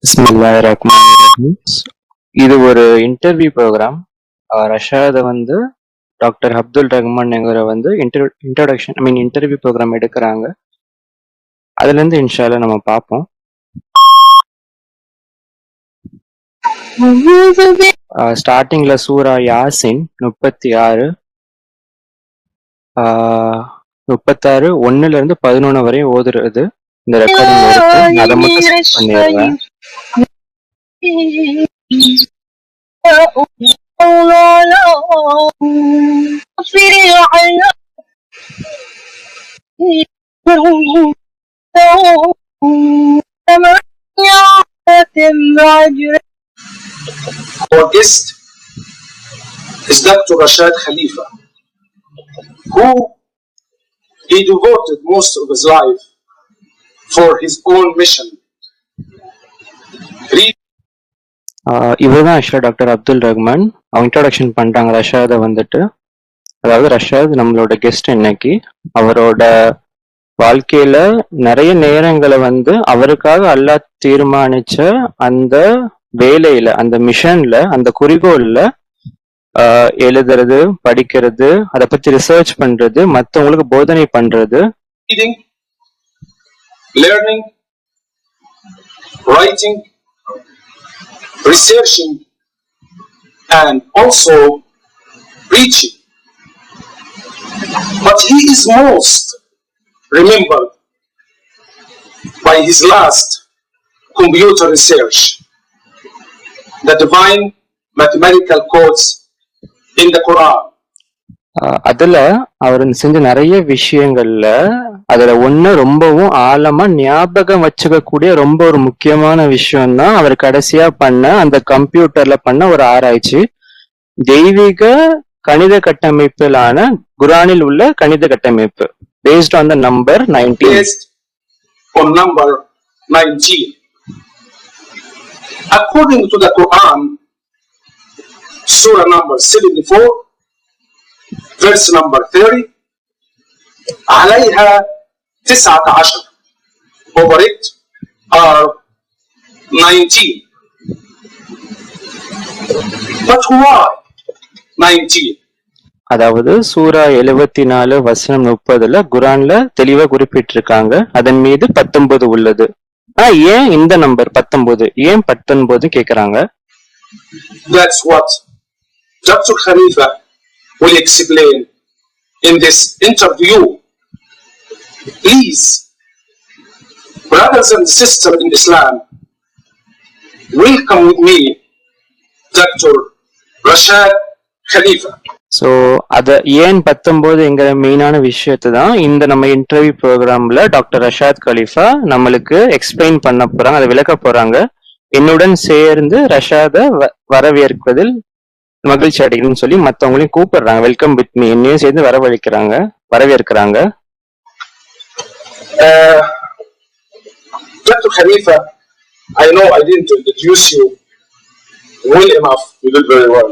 பிஸ்மில்லாஹிர்ரஹ்மானிர்ரஹீம். இது ஒரு interview program. ரஷாத வந்து doctor Abdul Rahman introduction interview program எடுக்கிறாங்க. அதுலேருந்து இன்ஷால்லா நம்ம பார்ப்போம். ஸ்டார்டிங்ல சூரா யாசின் 36 1ல இருந்து 11 வரை ஓதுறது இந்த ரெக்கார்டிங் இருக்கு. அதை மட்டும் செட் பண்ணிடுறேன். Our guest is Dr. Rashad Khalifa, who he devoted most of his life for his own mission. இவர்தான் ஆக்சுவலா டாக்டர் அப்துல் ரஹ்மான். அவங்க இன்ட்ரோடக்ஷன் பண்றாங்க ரஷாத வந்துட்டு. அதாவது ரஷாத் நம்மளோட கெஸ்ட் இன்னைக்கு. அவரோட வாழ்க்கையில நிறைய நேரங்களை வந்து அவருக்காக அல்லாஹ் தீர்மானிச்ச அந்த வேலையில, அந்த மிஷன்ல, அந்த குறிக்கோள்ல எழுதுறது, படிக்கிறது, அதை பத்தி ரிசர்ச் பண்றது, மற்றவங்களுக்கு போதனை பண்றது, learning, writing, researching, and also preaching. But he is most remembered by his last computer research, the divine mathematical codes in the Quran. அதுல அவர் செஞ்ச நிறைய விஷயங்கள்ல அதுல ஒண்ணு ரொம்பவும் ஆழமா ஞாபகம் வச்சுக்கக்கூடிய ரொம்ப ஒரு முக்கியமான விஷயம் தான் அவர் கடைசியா பண்ண அந்த கம்ப்யூட்டர்ல பண்ண ஒரு ஆராய்ச்சி. தெய்வீக கணித கட்டமைப்பிலான குரானில் உள்ள கணித கட்டமைப்பு based on the number 19. Based on number 19. According to the Quran, Surah number 74, verse number 30, عليها 19. Over it are 19. But why 19? அதாவது சூரா 74 வசனம் 30 குரான்ல தெளிவா குறிப்பிட்டிருக்காங்க. அதன் மீது 19 உள்ளது. ஏன் இந்த நம்பர் 19? ஏன் 19 கேக்குறாங்க? That's what Dr. Khalifa will explain in this interview. Please, brothers and sisters in Islam, welcome with me Dr. Rashad Khalifa. So அத ஏன் 19ங்கிற மெயினான விஷயத்தை தான் இந்த நம்ம இன்டர்வியூ ப்ரோக்ராம்ல டாக்டர் ரஷாத் கலீஃபா நம்மளுக்கு எக்ஸ்பிளைன் பண்ண போறாங்க, அதை விளக்க போறாங்க. என்னுடன் சேர்ந்து ரஷாத வரவேற்பதில் மகிழ்ச்சி அடைகிறேன்னு சொல்லி மற்றவங்களையும் கூப்பிடுறாங்க. வெல்கம் வித் மீ, என்னையும் சேர்ந்து வரவேற்கிறாங்க. Dr. Khalifa, I know I didn't introduce you well enough. You did very well.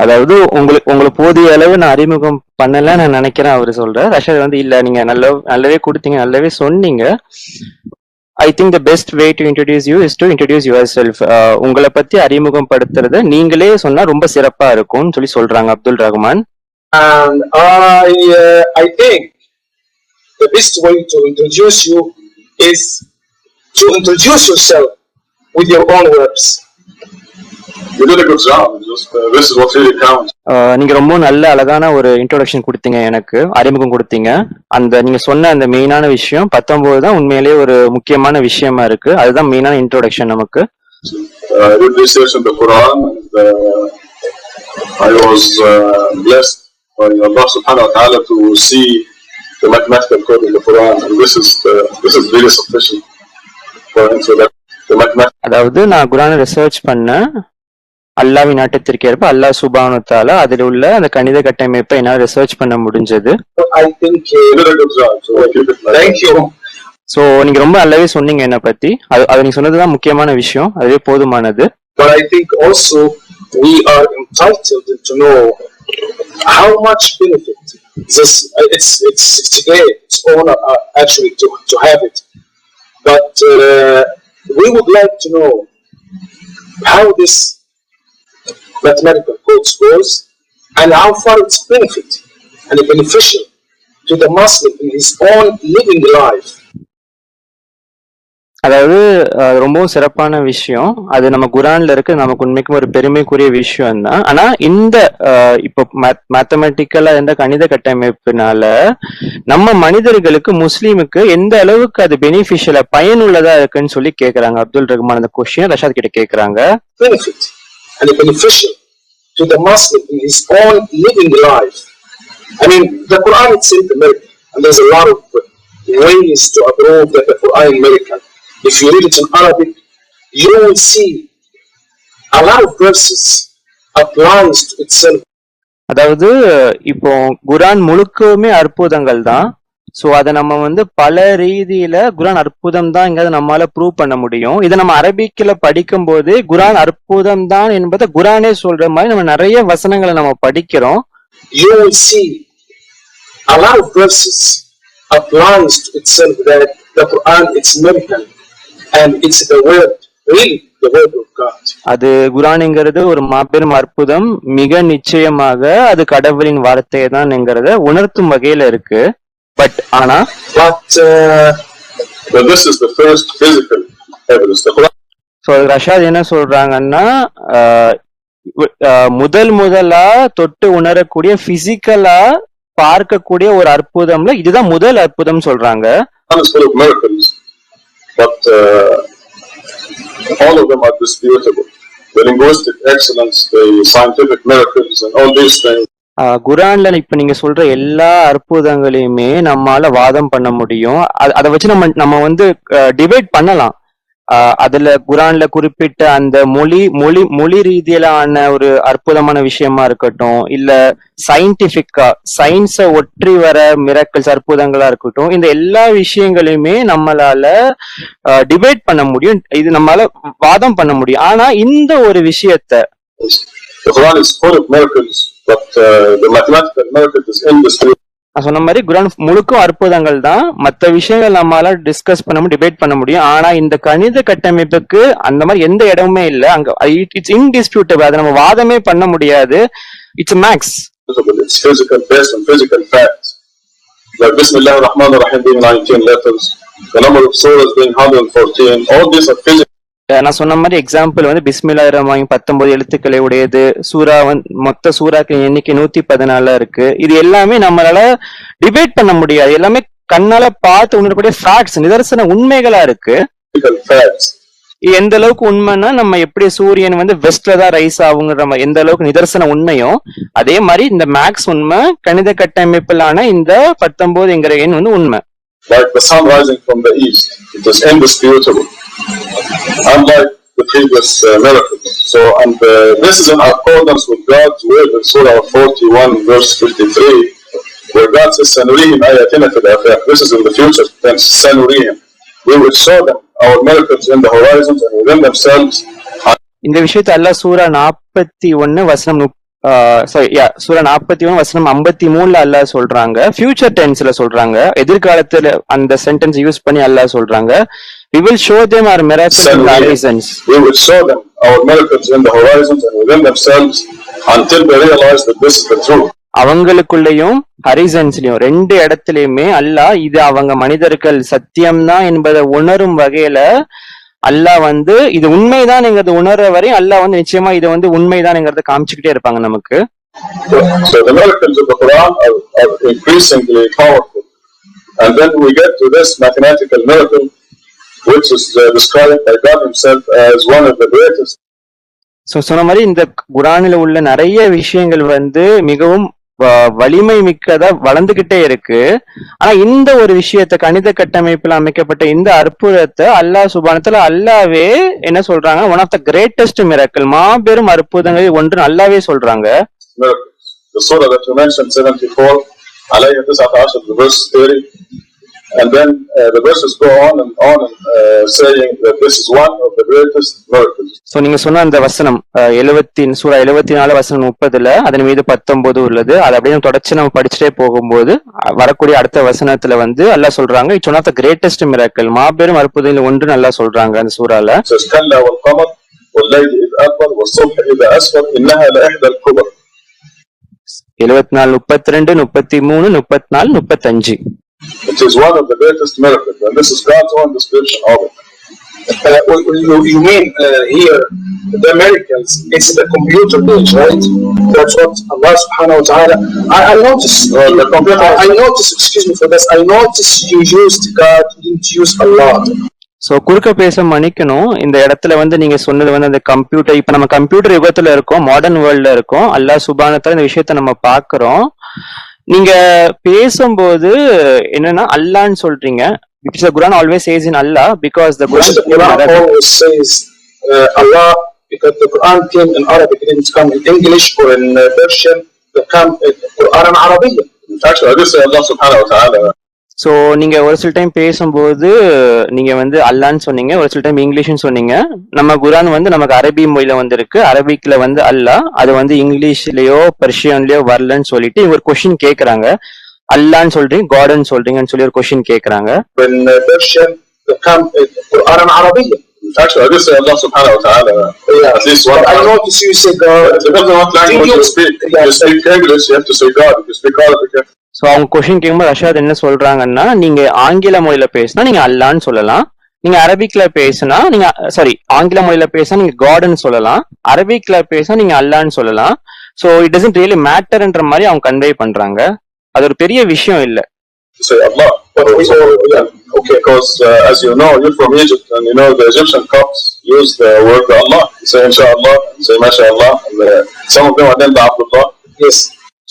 அதாவது உங்களுக்கு போதிய அளவு நான் அறிமுகம் பண்ணல நான் நினைக்கிறேன் அவரு சொல்றேன். ரஷாத் வந்து இல்ல, நீங்க நல்லாவே கொடுத்தீங்க, நல்லாவே சொன்னீங்க. I think the best way to introduce you is to introduce your self. உங்களை பத்தி அறிமுகம் படுத்துறத நீங்களே சொன்னா ரொம்ப சிறப்பா இருக்கும்னு சொல்லி சொல்றாங்க Abdul Rahman. And I think the best way to introduce you is to introduce yourself with your own words. You did a good job. This is what really counts. நீங்க ரொம்ப நல்ல அழகான ஒரு இன்ட்ரோடக்ஷன் கொடுத்தீங்க, எனக்கு அறிமுகம் கொடுத்தீங்க. அந்த நீங்க சொன்ன அந்த மெயினான விஷயம் 19 தான் உண்மையிலேயே ஒரு முக்கியமான விஷயமா இருக்கு. அதுதான் மெயினான இன்ட்ரோடக்ஷன் நமக்கு. I did research in the Quran and I was blessed by Allah subhanahu wa ta'ala to see the mathematical code in the Quran, and this is really sufficient for answer that the mathematical. அதாவது நான் குரானை research பண்ண அல்லாஹ்வின் நாட்டத்திற்கு ஏற்ப அல்லாஹ் சுப்ஹானஹு வ தஆலா அதில் உள்ள அந்த கணித கட்டமைப்பை என்னால் ரிசர்ச் பண்ண முடிஞ்சது. I think you did a good job. So thank you. So நீங்க ரொம்ப நல்லாவே சொன்னீங்க என்னை பத்தி. அது நீங்க சொன்னதுதான் முக்கியமான விஷயம், அதுவே போதுமானது. But I think also we are entitled to know how much benefit this. It's great. It's honor actually to have it. But we would like to know how this mathematical course goes and how far it's benefit and beneficial to the Muslim in his own living life. அதாவது ரொம்பவும் சிறப்பான விஷயம். அது நம்ம குரான்ல இருக்கு, நமக்கு உண்மைக்கும் ஒரு பெருமைக்குரிய விஷயம் தான். ஆனா இந்த இப்போ மேத்தமெட்டிக்கலா இந்த கணித கட்டமைப்பினால நம்ம மனிதர்களுக்கு, முஸ்லீமுக்கு எந்த அளவுக்கு அது பெனிஃபிஷியலா பயனுள்ளதா இருக்குன்னு சொல்லி கேக்குறாங்க. அப்துல் ரஹ்மான் அந்த கொஸ்டின் ரஷாத் கிட்ட கேக்குறாங்க. Benefit and beneficial to the Muslim in his own living life. I mean, the Quran itself is American, and there's a lot of ways to approve that the Quran is American. If you read it in Arabic, you will see a lot of verses applies to itself. அதாவது இப்போ குரான் முழுக்கவுமே அற்புதங்கள் தான். So அதை நம்ம பல ரீதியில குரான் அற்புதம் தான் எங்காவது நம்மளால ப்ரூவ் பண்ண முடியும். இதை நம்ம அரபிக்ல படிக்கும் போது குரான் அற்புதம் தான் என்பதை குரானே சொல்ற மாதிரி நம்ம நிறைய வசனங்களை நம்ம படிக்கிறோம். You will see a lot of verses applies to itself that the Quran it's American and it's the word, really the word of God. அது குரான்ங்கிறது ஒரு மாபெரும் அற்புதம், மிக நிச்சயமாக அது கடவுளின் வார்த்தை தான்ங்கிறத உணர்த்தும் வகையில இருக்கு. பட் ஆனா this is the first physical evidence. So Rashad என்ன சொல்றாங்கன்னா, முதலா தொட்டு உணரக்கூடிய பிசிக்கலா பார்க்கக்கூடிய ஒரு அற்புதம்ல இதுதான் முதல் அற்புதம் சொல்றாங்க. But all of them are disputable. The linguistic excellence, the scientific miracles, and all these things. குரான்ல இப்ப நீங்க சொல்ற எல்லா அற்புதங்களையுமே நம்மால வாதம் பண்ண முடியும். அதை வச்சு நம்ம டிபேட் பண்ணலாம். அதுல குரான்ல குறிப்பிட்ட அந்த மொழி ரீதியிலான ஒரு அற்புதமான விஷயமா இருக்கட்டும், இல்ல சயின்டிபிக்கா சயின்ஸ ஒற்றி வர மிராக்கிள்ஸ் அற்புதங்களா இருக்கட்டும், இந்த எல்லா விஷயங்களையுமே நம்மளால டிபேட் பண்ண முடியும், இது நம்மளால வாதம் பண்ண முடியும். ஆனா இந்த ஒரு விஷயத்த நான் சொன்ன மாதிரி குரான் முழுக்கும் அற்புதங்கள் தான். மற்ற விஷயங்கள் நம்மளால டிஸ்கஸ் பண்ண முடியும், டிபேட் பண்ண முடியும். ஆனா இந்த கணித கட்டமைப்புக்கு அந்த மாதிரி எந்த இடமுமே இல்லை. அங்க இட்ஸ் இன்டிஸ்பியூட்டபிள், அதை நம்ம வாதமே பண்ண முடியாது. It's maths. It's physical, based on physical facts. Like Bismillah ar-Rahman ar-Rahim being 19 letters, the number of surahs being 114, all these are physical. நான் சொன்ன மாதிரி எக்ஸாம்பிள் பிஸ்மில்லாஹிர் ரஹ்மான் 19 எழுத்துக்களை உடையது. சூரா மொத்த சூறாக்கள் எண்ணிக்கை 114 இருக்கு. இது எல்லாமே நம்மளால டிபேட் பண்ண முடியாது. எல்லாமே கண்ணால பார்த்து உணரக்கூடிய ஃபேக்ட்ஸ், நிதர்சன உண்மைகளா இருக்கு. எந்த அளவுக்கு உண்மைன்னா, நம்ம எப்படி சூரியன் வெஸ்ட்ல தான் ரைஸ் ஆகுங்கிற எந்த அளவுக்கு நிதர்சன உண்மையும், அதே மாதிரி இந்த மேக்ஸ் உண்மை, கணித கட்டமைப்பிலான இந்த 19 எண் உண்மை. Like the sun rising from the east, it is indisputable, unlike the previous miracles. So, and this is in accordance with God's word in Surah 41, verse 53, where God says, "Sanurihim ayatina fil afaq." This is in the future tense. Sanurihim, we will show them our miracles in the horizons and within themselves. இந்த விஷயத்தை அல்லாஹ் சூரா 41 வசனம் சூரா 41 வசனம் 53 அல்லாஹ் சொல்றாங்க. Future டென்ஸ்ல சொல்றாங்க, எதிர்காலத்துல அந்த sentence use பண்ணி அல்லாஹ் சொல்றாங்க, we will show them our miracles in the horizons. We will show them our miracles in the horizons and within themselves until they realize that this is the truth. அவங்களுக்குள்ளேயும் ஹரிசன்ஸ்லயும் ரெண்டு இடத்துலயுமே அல்லாஹ் இது அவங்க மனிதர்கள் சத்தியம்தான் என்பதை உணரும் வகையில அல்லாஹ் இது உண்மைதான் உணர்ற வரை அல்லாஹ் நிச்சயமா இது உண்மைதான்ங்கிறத காமிச்சுக்கிட்டே இருப்பாங்க நமக்கு. So the miracles of the Quran are increasingly powerful, and then we get to this mathematical miracle, which is described by God Himself as one of the greatest. So சொன்ன மாதிரி இந்த குரானில உள்ள நிறைய விஷயங்கள் மிகவும் வலிமை மிக்கதா வளர்ந்துகிட்டே இருக்கு. ஆனா இந்த ஒரு விஷயத்த கணித கட்டமைப்புல அமைக்கப்பட்ட இந்த அற்புதத்தை அல்லாஹ் சுப்ஹானஹு அல்லாவே என்ன சொல்றாங்க, one of the greatest miracle, மாபெரும் அற்புதங்கள் ஒன்று அல்லாவே சொல்றாங்க. The surah that you mentioned 74 alayhi 19 the verse 30, and then the verses go on and saying that this is one of the the greatest miracles. So நீங்க சொன்ன அந்த வசனம் சூரா 74 வசனம் 30ல அதன் மீது 19 உள்ளது. அது அப்படியே தொடர்ச்சி நம்ம படிச்சுட்டே போகும்போது வரக்கூடிய அடுத்த வசனத்துல வந்து அல்லாஹ் சொல்றாங்க, it's one of the greatest miracle, மாபெரும் அற்புதங்கள் ஒன்று நல்லா சொல்றாங்க அந்த சூறால. كلا والقمر والليل إذ أدبر والصبح إذا أسفر إنها لإحدى الكبر. 74, 32, 33, 34, 35. It is one of the greatest miracles, and this is God's own description of it. You mean here the miracles? It's the computer age, right? That's what Allah Subhanahu wa Taala. I noticed. The computer. I noticed. Excuse me for this. I noticed you used God, you didn't use Allah. So குறுக்க பேச மன்னிக்கணும். இந்த இடத்துல வந்து நீங்க சொன்னது வந்து அந்த கம்ப்யூட்டர், இப்ப நம்ம கம்ப்யூட்டர் யுகத்துல இருக்கோம், மாடர்ன் வேர்ல்ட்ல இருக்கோம். அல்லாஹ் சுப்ஹானஹு வ தஆலா இந்த விஷயத்த நம்ம பாக்குறோம். நீங்க பேசும்போது என்னன்னா அல்லாஹ்னு சொல்றீங்க, because the Quran always says in Allah, because the Quran always says Allah, because the Quran came in Arabic, it didn't come in English or in Persian. It came in Quran Arabic. Actually, I just say Allah Subhanahu wa Taala. So நீங்க ஒரு சில time பேசும்போது நீங்க வந்து அல்லான்னு சொன்னீங்க, ஒரு சில டைம் இங்கிலீஷ்னு சொன்னீங்க. நம்ம குரான் வந்து நமக்கு அரபி மொழியில வந்து இருக்கு, அரபிக்ல வந்து அல்லாஹ், அது வந்து இங்கிலீஷ்லயோ பெர்ஷியன்லயோ வரலன்னு சொல்லிட்டு இவங்க ஒரு கொஸ்டின் கேக்குறாங்க. அல்லான்னு சொல்றீங்க, காட்னு சொல்றீங்கன்னு சொல்லி ஒரு கொஸ்டின் கேக்குறாங்க. In Persian, the Quran Arabic. Actually, I just say Allah Subhanahu wa Taala. Yeah. At least one. I notice you say God. It depends on what language you speak. If you speak English, you have to say God. If you speak Arabic, so அவங்க question கேட்கும்போது Rashad என்ன சொல்றாங்கன்னா, நீங்க ஆங்கில மொழியில பேசினா நீங்க அல்லான்னு சொல்லலாம், நீங்க அரபிக்ல பேசினா நீங்க ஆங்கில மொழியில பேசினா நீங்க காட்னு சொல்லலாம், அரபிக்ல பேசினா நீங்க அல்லான்னு சொல்லலாம். சோ இட் டசன்ட் ரியலி மேட்டர்ன்ற மாதிரி அவங்க கன்வே பண்றாங்க. அது ஒரு பெரிய விஷயம் இல்ல. say Allah. Okay, because as you know, you're from Egypt, and you know the Egyptian Copts use the word Allah. You say Inshallah, you say MashaAllah, and some of them are named Abdullah. Yes.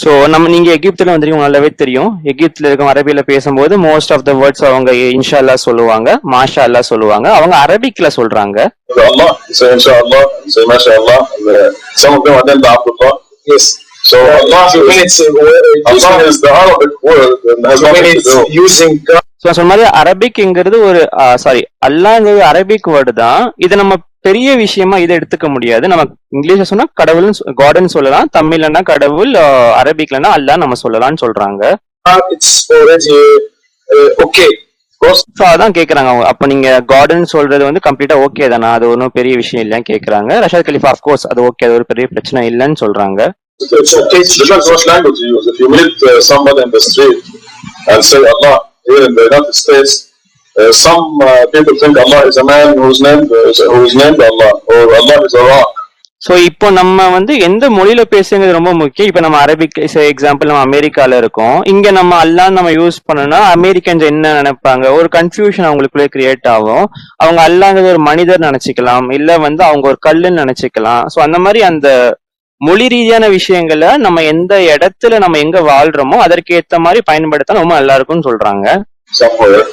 So நீங்க எகிப்துல வந்துருக்கீங்க, நல்லாவே தெரியும். எகிப்துல இருக்க அரபியில பேசும்போது most of the words அவங்க இன்ஷா அல்லாஹ் சொல்லுவாங்க, மாஷா அல்லாஹ் சொல்லுவாங்க. அவங்க அரபிக்ல சொல்றாங்க Allah, you say Inshallah, you say MashaAllah, and some of them are named Abdullah. Yes. So Allah is the Arabic word and has nothing to do using God. சொன்ன மாதிரி அரபிக்ங்கிறது ஒரு அல்லாஹ்ங்கிறது Arabic word தான். இது நம்ம பெரிய விஷயமா இதை எடுத்துக்க முடியாது. நம்ம இங்கிலீஷ்ல சொன்னா கடவுள் காட்னு சொல்லலாம், தமிழ்லன்னா கடவுள், அரபிக்லன்னா அல்லாஹ் நம்ம சொல்லலாம்னு சொல்றாங்க. அதான் கேக்குறாங்க அவங்க, அப்ப நீங்க காட்னு சொல்றது வந்து கம்ப்ளீட்டா ஓகே தானா, அது ஒன்னும் பெரிய விஷயம் இல்லைன்னு கேக்குறாங்க. ரஷாத் கலீஃபா ஆஃப்கோர்ஸ் அது ஓகே, அது ஒரு பெரிய பிரச்சனை இல்லைன்னு சொல்றாங்க. It's okay. It depends what language you use. If you meet somebody in the street and say Allah, here in the United States, some people think Allah is a man who's named Allah, or Allah is a rock. So இப்போ நம்ம வந்து எந்த மொழியில பேசுங்கிறது ரொம்ப முக்கியம். இப்ப நம்ம Arabic example, நம்ம அமெரிக்கால இருக்கோம், இங்க நம்ம அல்லாஹ் நம்ம யூஸ் பண்ணோம்னா அமெரிக்கன்ஸ் என்ன நினைப்பாங்க, ஒரு கன்ஃபியூஷன் அவங்களுக்குள்ளே கிரியேட் ஆகும். அவங்க அல்லாஹ்ங்கிறது ஒரு மனிதர் நினைச்சுக்கலாம், இல்ல வந்து அவங்க ஒரு கல்லுன்னு நினைச்சுக்கலாம். சோ அந்த மாதிரி அந்த மொழி ரீதியான விஷயங்களை நம்ம எந்த இடத்துல நம்ம எங்க வாழ்றோமோ அதற்கு ஏத்த மாதிரி பயன்படுத்த ரொம்ப நல்லா இருக்கும்னு சொல்றாங்க. Somewhere,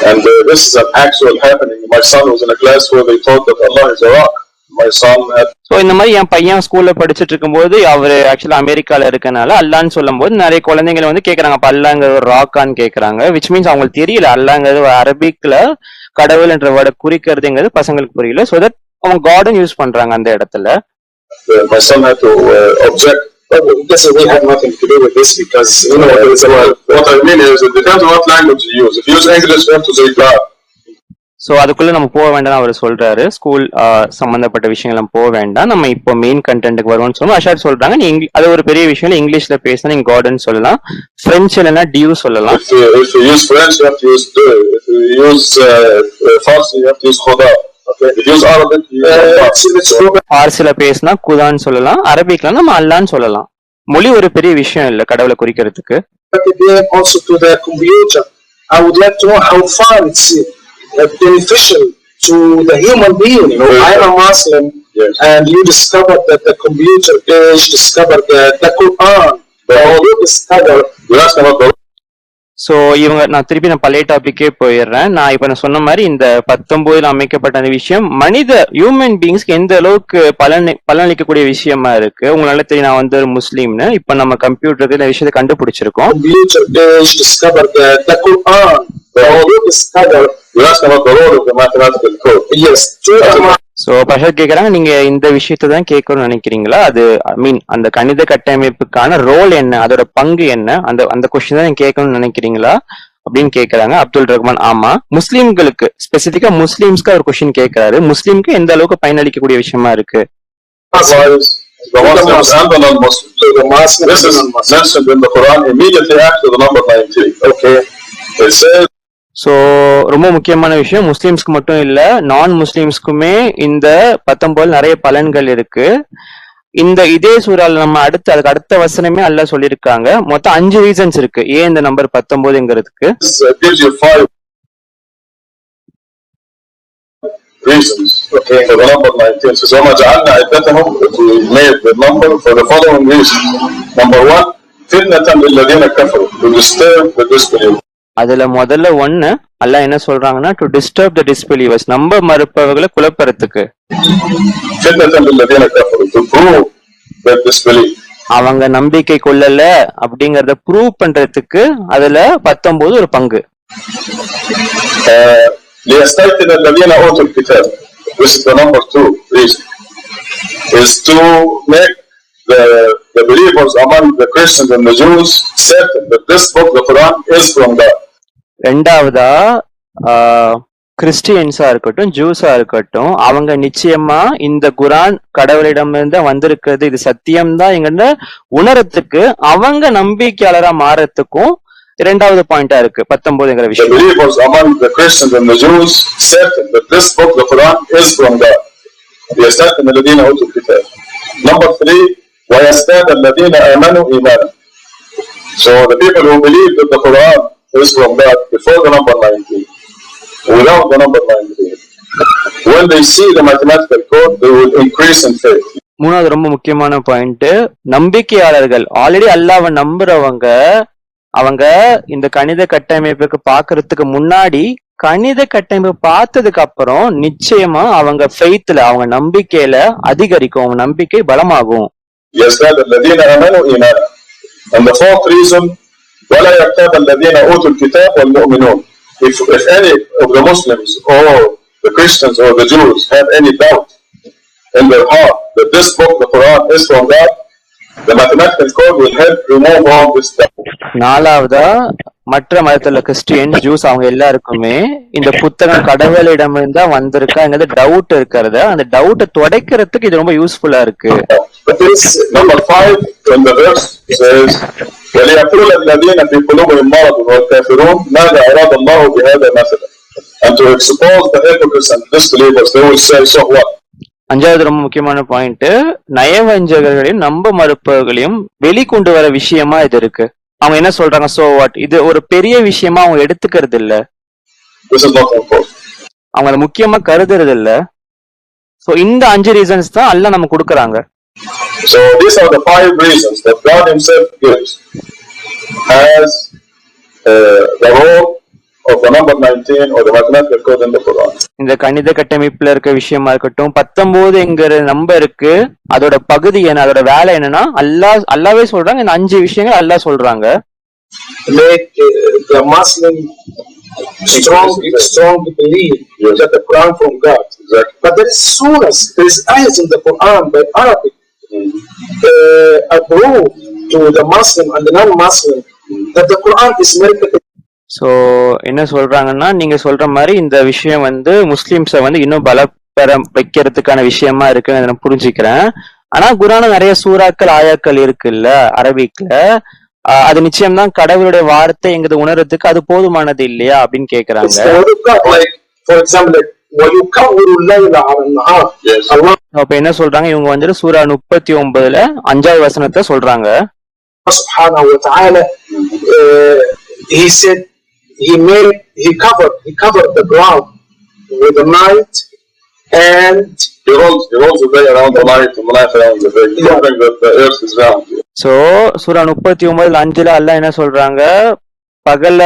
and this is an actual happening. My son was in a class where they taught that Allah is a rock. My son had. So இந்த மாதிரி என் பையன் ஸ்கூல்ல படிச்சுட்டு இருக்கும்போது அவரு ஆக்சுவலா அமெரிக்கால இருக்கனால அல்லான்னு சொல்லும் போது நிறைய குழந்தைங்களை வந்து கேக்குறாங்க, அப்ப அல்லாங்கிறது ஒரு ராக்கான்னு கேக்குறாங்க. விச் மீன்ஸ் அவங்களுக்கு தெரியல அல்லாங்கிறது அரபிக்ல கடவுள் என்ற வேர்டை குறிக்கிறதுங்கிறது பசங்களுக்கு புரியல. சோ தட் அவங்க காட்னு யூஸ் பண்றாங்க அந்த இடத்துல. My son had to object. But it doesn't really have nothing to do with this, because you know what I mean is it depends on what language you use. If you use English, you have to say God. So அதுக்குள்ள நம்ம போக வேண்டாம் அவர் சொல்றாரு. School சம்பந்தப்பட்ட விஷயங்கள் நம்ம போக வேண்டாம், நம்ம இப்போ மெயின் கண்டென்ட்டுக்கு வருவோம்னு சொல்லுவோம். அஷாத் சொல்றாங்க நீங்க அது ஒரு பெரிய விஷயம் இல்லை, இங்கிலீஷ்ல பேசினா நீங்க காட்னு சொல்லலாம், பிரெஞ்சு இல்லைன்னா டியூ சொல்லலாம். If you use French, you have to use Dieu. If you use Farsi, you have to use Khuda. Okay. If you use Arabic, you use பார்சில பேசினா குதான்னு சொல்லலாம், அரபிக்ல நம்ம அல்லான்னு சொல்லலாம். மொழி ஒரு பெரிய விஷயம் இல்லை கடவுளை குறிக்கிறதுக்கு. Also to the computer, I would like to know how far it's beneficial to the human being. You know, I'm a Muslim, yes, and you discovered that the computer age discovered the Quran. You discovered. You ask about the. So இவங்க நான் பழைய டாபிக்கே போயிடுறேன். நான் இப்ப நான் சொன்ன மாதிரி இந்த 19 அமைக்கப்பட்ட அந்த விஷயம் மனித ஹியூமன் பீயிங்ஸ்க்கு எந்த அளவுக்கு பலனளிக்கக்கூடிய விஷயமா இருக்கு. உங்களால தெரியும் நான் வந்து ஒரு முஸ்லீம்னு. இப்ப நம்ம கம்ப்யூட்டருக்கு இந்த விஷயத்தை கண்டுபிடிச்சிருக்கோம். You asked about the role of the mathematical code. Yes. So Bashar கேக்குறாங்க, நீங்க இந்த விஷயத்தை தான் கேட்கணும்னு நினைக்கிறீங்களா? அது ஐ மீன் அந்த கணித கட்டமைப்புக்கான ரோல் என்ன, அதோட பங்கு என்ன, அந்த கொஸ்டின் தான் நீங்க கேட்கணும்னு நினைக்கிறீங்களா அப்படின்னு கேக்குறாங்க அப்துல் ரஹ்மான். ஆமா, முஸ்லிம்களுக்கு ஸ்பெசிபிக்கா முஸ்லிம்ஸ்க்கு ஒரு கொஸ்டின் கேட்கிறாரு. முஸ்லிம்க்கு எந்த அளவுக்கு பயனளிக்கக்கூடிய விஷயமா இருக்கு? The Muslims and the non-Muslims. So the Muslims. This is mentioned in the Quran immediately after the number 19. Okay. It says. So ரொம்ப முக்கியமான விஷயம், முஸ்லிம்ஸ்க்கு மட்டும் இல்ல நான் முஸ்லிம்ஸ்க்குமே இந்த 19 நிறைய பலன்கள் இருக்கு. இதே சூறால நம்ம அதுக்கு அடுத்த வசனமே அல்லாஹ் சொல்லியிருக்காங்க. மொத்தம் 5 ரீசன்ஸ் இருக்கு ஏன் இந்த number 19ங்கிறதுக்கு. Gives you 5 reasons. Okay. For the number 19. So وَمَا جَعَلْنَا عِدَّتَهُمْ, we made the number for the following reasons. Number 1, فِتْنَةً لِلَّذِينَ كَفَرُوا, to disturb the disbelievers. அதுல முதல்ல ஒண்ணு அல்லாஹ் என்ன சொல்றாங்கன்னா, டு டிஸ்டர்ப் த டிஸ்பிலீவர்ஸ், நம்ப மறுப்பவர்களை குழப்பறதுக்கு. فِتْنَةً لِلَّذِينَ كَفَرُوا, to prove their disbelief. அவங்க நம்பிக்கை கொள்ளல அப்படிங்கறத ப்ரூவ் பண்றதுக்கு அதுல 19 ஒரு பங்கு. لِيَسْتَيْقِنَ الَّذِينَ أُوتُوا الْكِتَابَ, this is the number 2 reason, is to make the believers among the Christians and the Jews certain that this book, the Quran, is from God. ரெண்டாவதா கிறிஸ்டியன்ஸா இருக்கட்டும் ஜூஸா இருக்கட்டும், அவங்க நிச்சயமா இந்த குரான் கடவுளிடமிருந்து வந்திருக்கிறது, இது சத்தியம்தான் எங்க உணரத்துக்கு, அவங்க நம்பிக்கையாளரா மாறத்துக்கும் இரண்டாவது பாயிண்டா இருக்கு 19ங்கிற விஷயம். The believers among the Christians and the Jews certain that this book, the Quran, is from God. لِيَسْتَيْقِنَ الَّذِينَ أُوتُوا الْكِتَابَ. Number 3, وَيَزْدَادَ الَّذِينَ آمَنُوا إِيمَانًا. So the people who believe that the Quran is from God before the number 19, without the number 19, when they see the mathematical code, they will increase in faith. மூணாவது ரொம்ப முக்கியமான point, நம்பிக்கையாளர்கள் already அல்லாஹ்வை நம்புறவங்க, அவங்க இந்த கணித கட்டமைப்புக்கு பாக்குறதுக்கு முன்னாடி கணித கட்டமைப்பு பார்த்ததுக்கு அப்புறம் நிச்சயமா அவங்க ஃபெய்த்ல, அவங்க நம்பிக்கையில அதிகரிக்கும், அவங்க நம்பிக்கை பலமாகும். يزداد الذين آمنوا إيمانا. And the fourth reason, ولا يرتاب الذين أوتوا الكتاب والمؤمنون. If any of the Muslims or the Christians or the Jews have any doubt in their heart that this book, the Quran, is from God, the mathematical code will help remove all this doubt. நாலாவதா, மற்ற மதத்துல Christian juice அவங்க எல்லாருக்குமே இந்த புத்தகம் கடவுளிடமிருந்தா வந்திருக்காங்கிறது doubt இருக்கிறத, அந்த டவுட்டை துடைக்கிறதுக்கு இது ரொம்ப யூஸ்ஃபுல்லா இருக்கு. Number 5 in the verse says, وَلِيَقُولَ الَّذِينَ فِي قُلُوبِهِم مَرَضٌ وَالْكَافِرُونَ مَاذَا أَرَادَ اللَّهُ بِهَذَا مَثَلًا. And to expose the hypocrites and disbelievers, they will say, so what? அஞ்சாவது ரொம்ப முக்கியமான பாயிண்ட், நயவஞ்சகர்களையும் நம்ப மறுப்பவர்களையும் வெளிக்கொண்டு வர விஷயமா இது இருக்கு. அவங்க என்ன சொல்றாங்க, சோ வாட், இது ஒரு பெரிய விஷயமா அவங்க எடுத்துக்கிறது இல்ல, அவங்க அதை முக்கியமா கருதுறது இல்ல. சோ இந்த 5 ரீசன்ஸ் தான் அல்லாஹ் நம்ம கொடுக்கறாங்க. So these are the 5 reasons that God himself gives as the role of the number 19 or the mathematical code in the Quran. இந்த கணித கட்டமைப்புல இருக்க விஷயமா இருக்கட்டும், 19ங்கிற நம்பருக்கு அதோட பகுதி என்ன, அதோட வேலை என்னன்னா அல்லாஹ்வே சொல்றாங்க, இந்த 5 விஷயங்கள் அல்லாஹ் சொல்றாங்க. Make the Muslim strong believe that the Quran from God. Exactly. But there is surahs, there is ayahs in the Quran by Arabic approve to the Muslim and the non-Muslim that the Quran is miracle. So என்ன சொல்றாங்கன்னா, நீங்க சொல்ற மாதிரி இந்த விஷயம் முஸ்லிம்ஸ இன்னும் பலப்பெற வைக்கிறதுக்கான விஷயமா இருக்குன்னு நான் புரிஞ்சுக்கிறேன். ஆனா குர்ஆன்ல நிறைய சூறாக்கள் ஆயாக்கள் இருக்குல்ல அரபிக்ல, அது நிச்சயம்தான் கடவுளுடைய வார்த்தை எங்கிறது உணர்றதுக்கு அது போதுமானது இல்லையா அப்படின்னு கேக்குறாங்க. அப்ப என்ன சொல்றாங்க இவங்க சூரா 39ல 5வது வசனத்தை சொல்றாங்க. He said he covered the ground with the night and he rolls the day around the night and the night around the day, proving that the earth is round. So சூரா 39:5 அல்லாஹ் என்ன சொல்றாங்க, பகல்ல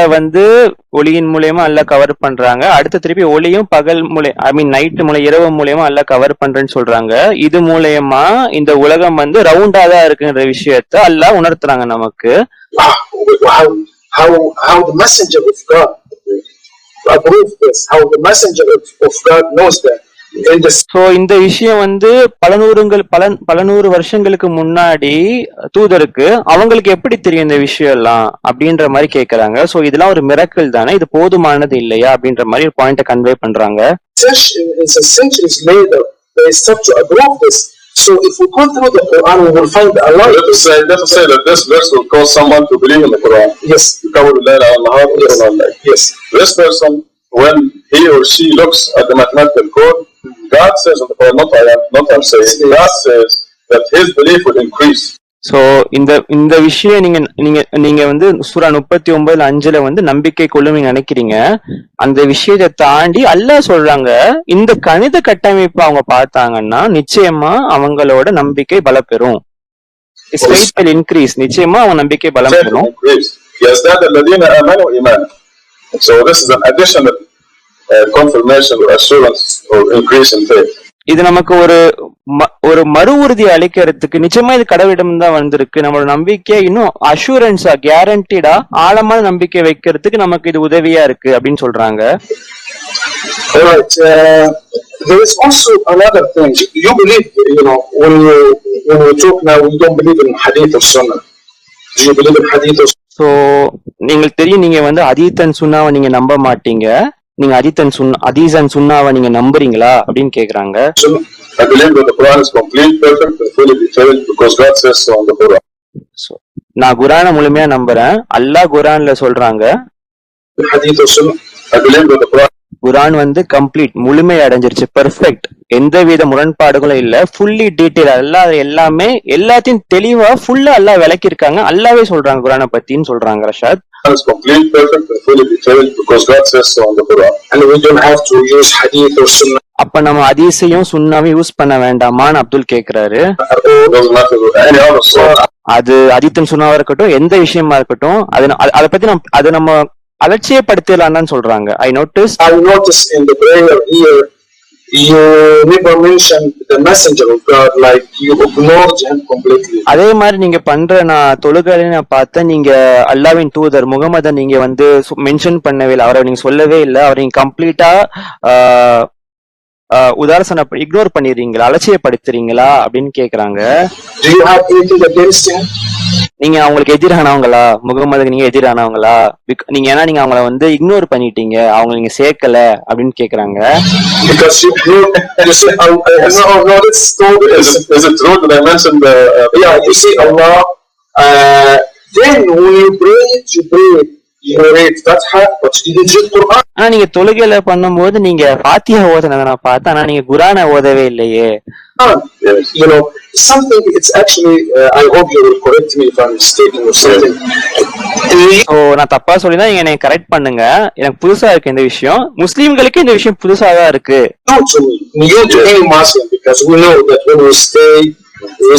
ஒளியின் மூலமா அல்லாஹ் கவர் பண்றாங்க, அடுத்து திருப்பி ஒளியும் பகல் நைட் மூலம் இரவு மூலமா அல்லாஹ் கவர் பண்றேன்னு சொல்றாங்க. இது மூலமா இந்த உலகம் ரவுண்டா தான் இருக்குன்ற விஷயத்த அல்லாஹ் உணர்த்துறாங்க நமக்கு. how the messenger of God approve this, how the messenger of God knows that. In the so இந்த விஷயம் வந்து பல நூறு வருஷங்களுக்கு முன்னாடி தூதருக்கு அவங்களுக்கு எப்படி தெரியும் இந்த விஷயம் எல்லாம் அப்படின்ற மாதிரி கேக்குறாங்க. சோ இதெல்லாம் ஒரு மிரக்கல் தானே, இது போதுமானது இல்லையா அப்படின்ற மாதிரி ஒரு பாயிண்ட கன்வே பண்றாங்க. centuries later they start to approve this. So if we go through the Quran, we will find a lot. Let us say that this verse will cause someone to believe in the Quran. Yes. Yes. This person, when he or she looks at the mathematical code, God says in the Quran, not I'm saying, God says that his belief will increase. So இந்த விஷயம் நீங்க வந்து சூரா 39:5 வந்து நம்பிக்கை கொள்ளும் நினைக்கிறீங்க. அந்த விஷயத்தை தாண்டி அல்லாஹ் சொல்றாங்க, இந்த கணித கட்டமைப்பு அவங்க பார்த்தாங்கன்னா நிச்சயமா அவங்களோட நம்பிக்கை பலப்பெறும். இன்க்ரீஸ், நிச்சயமா அவங்க நம்பிக்கை பலம் பெறும். So this is an additional confirmation or assurance or increase in faith. இது நமக்கு ஒரு மறு உறுதி அளிக்கிறதுக்கு, நிச்சயமா இது கடவுளிடம் தான் வந்திருக்கு, நம்மளோட நம்பிக்கை இன்னும் அஷூரன்ஸா கேரண்டீடா ஆழமான நம்பிக்கை வைக்கிறதுக்கு நமக்கு இது உதவியா இருக்கு அப்படின்னு சொல்றாங்க. Alright, there is also another thing. You believe, when we talk now, we don't believe in hadith or sunnah. Do you believe in hadith or sunnah? So நீங்கள் தெரியும், நீங்க வந்து ஹதீஸ் சுன்னாவை நீங்க நம்ப மாட்டீங்க, நீங்க ஹதீஸ் சுன்னாவை நீங்க நம்புறீங்களா அப்படின்னு கேக்குறாங்க. I believe that the Quran is complete, perfect, and fully detailed because God says so in the Quran. So நான் குர்ஆனை முழுமையா நம்புறேன், அல்லாஹ் குர்ஆன்ல சொல்றாங்க. Hadith or sunnah? I believe that the Quran குர்ஆன் வந்து கம்ப்ளீட், முழுமை அடைஞ்சிருச்சு, பெர்ஃபெக்ட், எந்தவித முரண்பாடுகளும் இல்ல, ஃபுல்லி டீடைல், அல்லாஹ் எல்லாத்தையும் தெளிவா ஃபுல்லா அல்லாஹ் விளக்கி இருக்காங்க. அல்லாஹ்வே சொல்றாங்க குர்ஆனை பத்தின்னு சொல்றாங்க. Rashad, is complete, perfect, and fully detailed because God says so in the Quran. And we don't have to use hadith or sunnah. அப்ப நம்ம ஹதீஸையும் சுன்னாவையும் யூஸ் பண்ண வேண்டாமான்னு அப்துல் கேக்குறாரு. அது ஹதீஸ் சுன்னாவா இருக்கட்டும், எந்த விஷயமா இருக்கட்டும், அதை பத்தி நம்ம அலட்சியப்படுத்தலான்னு சொல்றாங்க. I noticed in the prayer here, you never mentioned the messenger of God, like you ignored him completely. அதே மாதிரி நீங்க பண்ற நான் தொழுகையில நான் பார்த்தேன், நீங்க அல்லாஹ்வின் தூதர் முகமதை நீங்க வந்து மென்ஷன் பண்ணவே இல்லை, அவரை நீங்க சொல்லவே இல்லை, அவரை நீங்க கம்ப்ளீட்டா உதாரண இக்னோர் பண்ணிடுறீங்களா, அலட்சியப்படுத்துறீங்களா அப்படின்னு கேக்குறாங்க. Do you have anything against him? நீங்க அவங்களுக்கு எதிரானவங்களா, முகமதுக்கு நீங்க எதிரானவங்களா, நீங்க ஏன்னா நீங்க அவங்கள வந்து இக்னோர் பண்ணிட்டீங்க, அவங்க நீங்க சேர்க்கல அப்படின்னு கேக்குறாங்க. Because you say, no, this story is it true that I mentioned yeah, you see Allah, then when you pray you read Fatha, but you didn't read Quran. ஆனா நீங்க தொழுகையில பண்ணும்போது நீங்க ஃபாத்திஹா ஓதுனதை நான் பார்த்தேன், ஆனா நீங்க குர்ஆனை ஓதவே இல்லையே. Something, it's actually, I hope you will correct me if I'm mistaken or something. நான் தப்பா சொல்லினா நீங்க என்னை கரெக்ட் பண்ணுங்க, எனக்கு புதுசா இருக்கு இந்த விஷயம், முஸ்லிம்களுக்கு இந்த விஷயம் புதுசா தான் இருக்கு. New to any Muslim, because we know that when we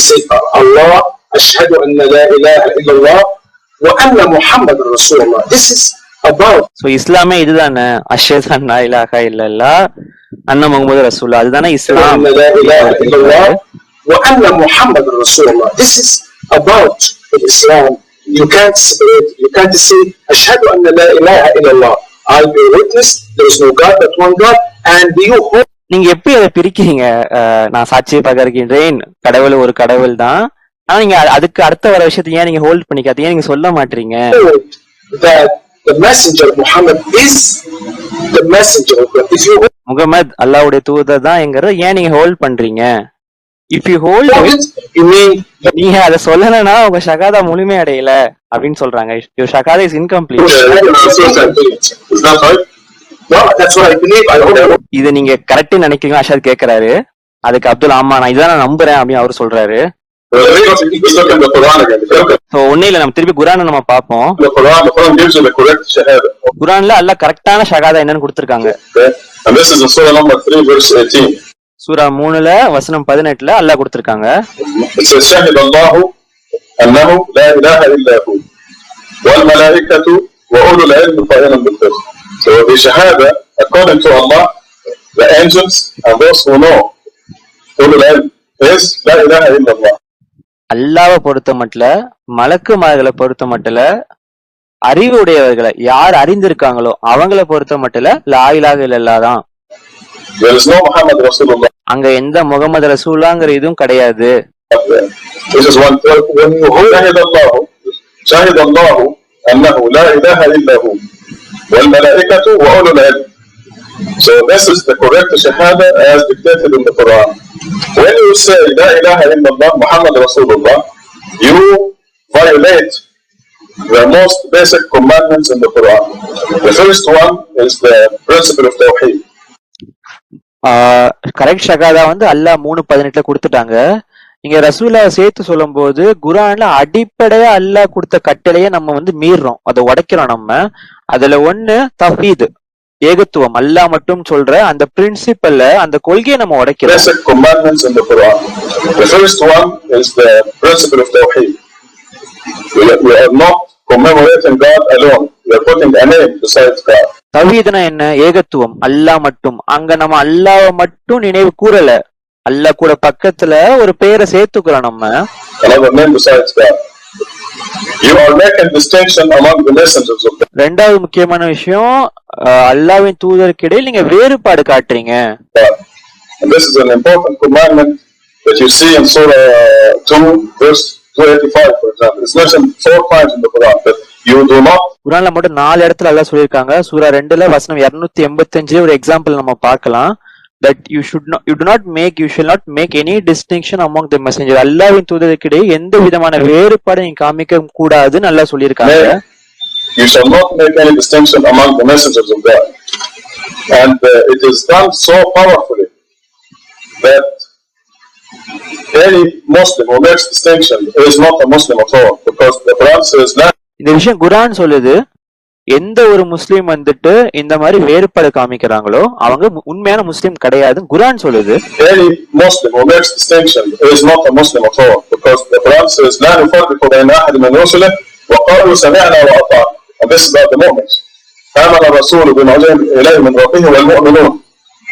say Allah, ashhadu anna la ilaha illallah wa anna Muhammadan Rasulullah. This is about. So இஸ்லாமே இதுதானே, அஷ்ஹது அன் லா இலாஹா இல்லல்லாஹ் அன்ன முஹம்மது ரசூலுல்லாஹ், அதுதானே இஸ்லாம். La ilaha illallah wa anna Muhammadan Rasulullah. This is about Islam. You can't separate. You can't say ashhadu anna la ilaha illallah, I bear witness there is no God but one God, and you hold. நீங்க எப்படி அதை பிரிக்கிறீங்க? நான் சாட்சியை பகர்கின்றேன், கடவுள் ஒரு கடவுள் தான், ஆனா நீங்க அதுக்கு அடுத்த வர விஷயத்தை ஏன் நீங்க ஹோல்ட் பண்ணிக்காத, ஏன் நீங்க சொல்ல மாட்டீங்க? The messenger Muhammad is the messenger of God. If you Mohammed அல்லாஹ்வுடைய தூதர் தான் என்கிறத ஏன் நீங்க ஹோல்ட் பண்றீங்க? If you hold it, you mean நீங்க அதை சொல்லலனா உங்க ஷகாதா முழுமை அடையல அப்படின்னு சொல்றாங்க. Your shahada is incomplete. Is that right? No, that's what I believe. I hope. இது நீங்க கரெக்ட் நினைக்கிறீங்க அஷாத் கேக்குறாரு. அதுக்கு அப்துல் ஆமா நான் இதான் நான் நம்புறேன் அப்படின்னு அவர் சொல்றாரு. ஒண்ணு இல்ல, நம்ம திருப்பி குர்ஆனை நம்ம பாப்போம். குர்ஆன்ல அல்லாஹ் கரெக்டான ஷஹாதா என்னன்னு கொடுத்திருக்காங்க. And this is in Surah number 3 verse 18. சூரா 3ல வசனம் 18ல அல்லாஹ் கொடுத்திருக்காங்க. It says شهد الله أنه لا إله إلا هو والملائكة وأولو العلم قائما بالقسط. So the shahada, according to Allah, the angels and those who know أولو العلم is لا إله إلا الله. அல்லாஹ்வை பொறுத்த மட்டும், மலக்குமார்களை பொறுத்த மட்டும் அறிவு உடையவர்களை யார் அறிந்திருக்காங்களோ அவங்கள பொறுத்த மட்டும் இல்ல லா இலாஹ இல்லல்லாஹ் தான். There is no Muhammad Rasulullah. அங்க எந்த முகமது ரசூலுல்லாஹ்ங்கற இதுவும் கிடையாது. This is one. When you شهد الله أنه لا إله إلا هو والملائكة وأولو العلم. So this is the correct shahada as dictated in the Quran. When you say La ilaha illallah Muhammad Rasulullah, you violate the most basic commandments in the Quran. The first one is the principle of Tawheed. Correct ஷகாதா வந்து அல்லாஹ் 3:18 கொடுத்துட்டாங்க. இங்க ரசூலா சேர்த்து சொல்லும் போது குர்ஆன்ல அடிப்படையா அல்லாஹ் கொடுத்த கட்டளையே நம்ம வந்து மீறோம், அதை உடைக்கிறோம். நம்ம அதுல ஒண்ணு தவ்ஹீத், ஏகத்துவம், அல்லாஹ் மட்டும் சொல்ற அந்த பிரின்சிபல்ல அந்த கொள்கையை நம்ம உடைக்கிறோம். Basic commandments in the Quran. The first one is the principle of Tawheed. We are not commemorating God alone. We are putting a name besides God. தவ்ஹீத்னா என்ன? ஏகத்துவம், அல்லாஹ் மட்டும். அங்க நம்ம அல்லாஹ்வை மட்டும் நினைவு கூறல, அல்லாஹ் கூட பக்கத்துல ஒரு பெயரை சேர்த்துக்கிறோம் நம்ம. Another name besides God. You are making distinction among the messengers of God. ரெண்டாவது முக்கியமான விஷயம், அல்லாஹ்வின் தூதருக்கு இடையில் நீங்க வேறுபாடு காட்டுறீங்க. And this is an important commandment that you see in Surah 2 verse 285, for example. It's mentioned 4 times in the Quran that you do not. குர்ஆன்ல மட்டும் 4 இடத்துல அல்லாஹ் சொல்லியிருக்காங்க. சூரா 2ல வசனம் 285 ஒரு எக்ஸாம்பிள் நம்ம பார்க்கலாம். That you shall not make any distinction among the messenger. அல்லாஹ்வின் தூதருக்கிடையே எந்த விதமான வேறுபாடு நீங்க காமிக்க கூடாதுன்னு அல்லாஹ் சொல்லியிருக்காங்க. You shall not make any distinction among the messengers of God. And it is done so powerfully that any Muslim who makes distinction is not a Muslim at all, because the Quran says that. இந்த விஷயம் குர்ஆன் சொல்லுது, எந்த ஒரு முஸ்லீம் வந்துட்டு இந்த மாதிரி வேறுபாடு காமிக்கிறாங்களோ அவங்க உண்மையான முஸ்லீம் கிடையாது. குர்ஆன் சொல்லுது any Muslim who makes distinction is not a Muslim at all, because the Quran says لا نفرق بين أحد من رسله وقالوا سمعنا وأطعنا. And this is about the mu'mins. آمن الرسول بما أنزل إليه من ربه والمؤمنون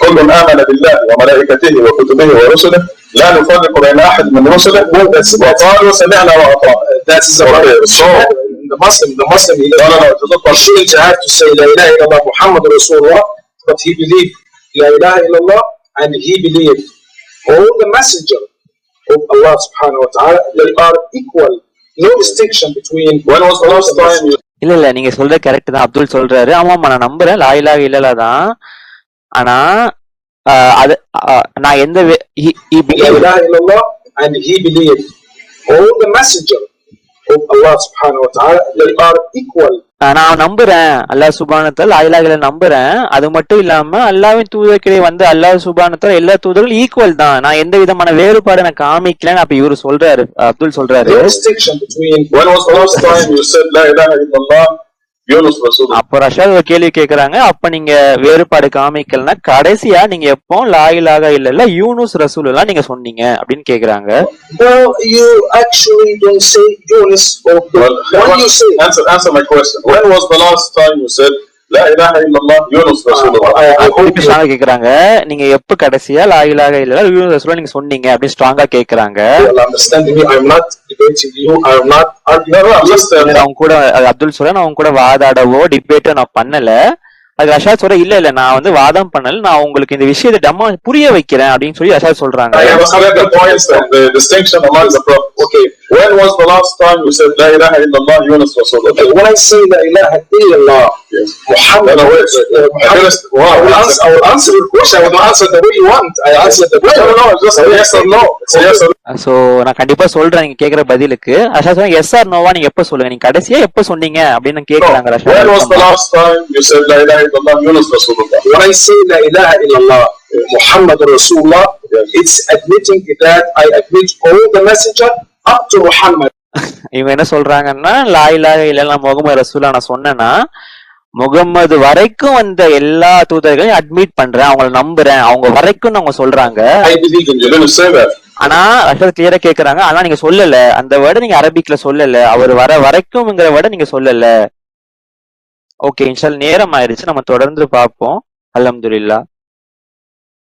كل آمن بالله وملائكته وكتبه ورسله لا نفرق بين أحد من رسله وقالوا سمعنا وأطعنا. That's so the Muslim shouldn't have to say La ilaha illallah Muhammad Rasulullah, but he believed La ilaha illallah and he believed all the messenger of Allah subhanahu wa ta'ala, they are equal. No distinction between. When was the last time you. இல்ல நீங்க சொல்ற correct தான். அப்துல் சொல்றாரு, ஆமாமா நான் நம்புறேன் லா இலாஹ இல்லல்லாஹ் தான். ஆனா அது நான் எந்த La ilaha illallah and he believed all the messenger of Allah subhanahu wa ta'ala, they are equal. நான் நம்புறேன் அல்லாஹ் சுப்ஹானஹு வ தஆலா லா இலாஹ இல்லல்லாஹ் நம்புறேன். அது மட்டும் இல்லாம அல்லாஹ்வின் தூதருக்கிடையே வந்து அல்லாஹ் சுப்ஹானஹு வ தஆலா எல்லா தூதர்களும் ஈக்குவல் தான், நான் எந்த விதமான வேறுபாடு நான் காமிக்கலன்னு அப்ப இவரு சொல்றாரு, அப்துல் சொல்றாரு. When was the last time you said La ilaha illallah Yunus Rasulullah? அப்ப ரஷாத் ஒரு கேள்வி கேக்குறாங்க, அப்ப நீங்க வேறுபாடு காமிக்கலன்னா கடைசியா நீங்க எப்போ லா இலாஹ இல்லல்லாஹ் யூனுஸ் ரசூலுல்லாஹ் நீங்க சொன்னீங்க அப்படின்னு கேக்குறாங்க. Well, you actually don't say Yunus or when you say answer my question. When was the last time you said La ilaha illallah Yunus Rasulullah? கேக்குறாங்க, நீங்க எப்ப கடைசியா லா இலாஹ இல்லல்லாஹ் யூனுஸ் ரசூலுல்லாஹ் நீங்க சொன்னீங்க அப்படின்னு ஸ்ட்ராங்கா கேக்குறாங்க. Understand me, I'm not debating you, I'm not arguing. அவங்க கூட அப்துல் சொல்றேன், அவங்க கூட வாதாடவோ டிபேட்டோ நான் பண்ணல. அது ரஷாத் சொல்ற இல்ல நான் வந்து வாதம் பண்ணல, நான் உங்களுக்கு இந்த விஷயத்தை டம்மா புரிய வைக்கிறேன் அப்படின்னு சொல்லி ரஷாத் சொல்றாங்க. Okay, when was the last time you said La ilaha illallah Yunus Rasulullah? Okay, when I say La ilaha illallah, yes, Muhammad, I will answer your question. I will answer the way you want. I answer the way. No, just yes or no. Yes or no. So நான் கண்டிப்பா சொல்றேன் நீங்க கேக்குற பதிலுக்கு. Rashad சொல்றாங்க S R Noah நீங்க எப்ப சொல்லுங்க, நீங்க கடைசியா எப்ப சொன்னீங்க அப்படின்னு கேக்குறாங்க Rashad. When was the last time you said La ilaha illallah Yunus Rasulullah? When I say La ilaha illallah Muhammad Rasulullah, it's admitting that I admit all the messenger up to Muhammad. இவங்க என்ன சொல்றாங்கன்னா லா இலாஹ இல்லல்லாஹ் முஹம்மது ரசூலுல்லாஹ் நான் சொன்னேன்னா முகம்மது வரைக்கும் வந்த எல்லா தூதர்களையும் அட்மிட் பண்றேன், அவங்களை நம்புறேன், அவங்க வரைக்கும் அவங்க சொல்றாங்க. ஆனா ரஷாத் கிளியரா கேக்குறாங்க, ஆனா நீங்க சொல்லல அந்த வேர்டை, நீங்க அரபிக்ல சொல்லல, அவர் வர வரைக்கும்ங்கிற வேர்டை நீங்க சொல்லல. ஓகே இன்ஷால்லா நேரம் ஆயிடுச்சு, நம்ம தொடர்ந்து பார்ப்போம். அல்ஹம்துலில்லாஹ்.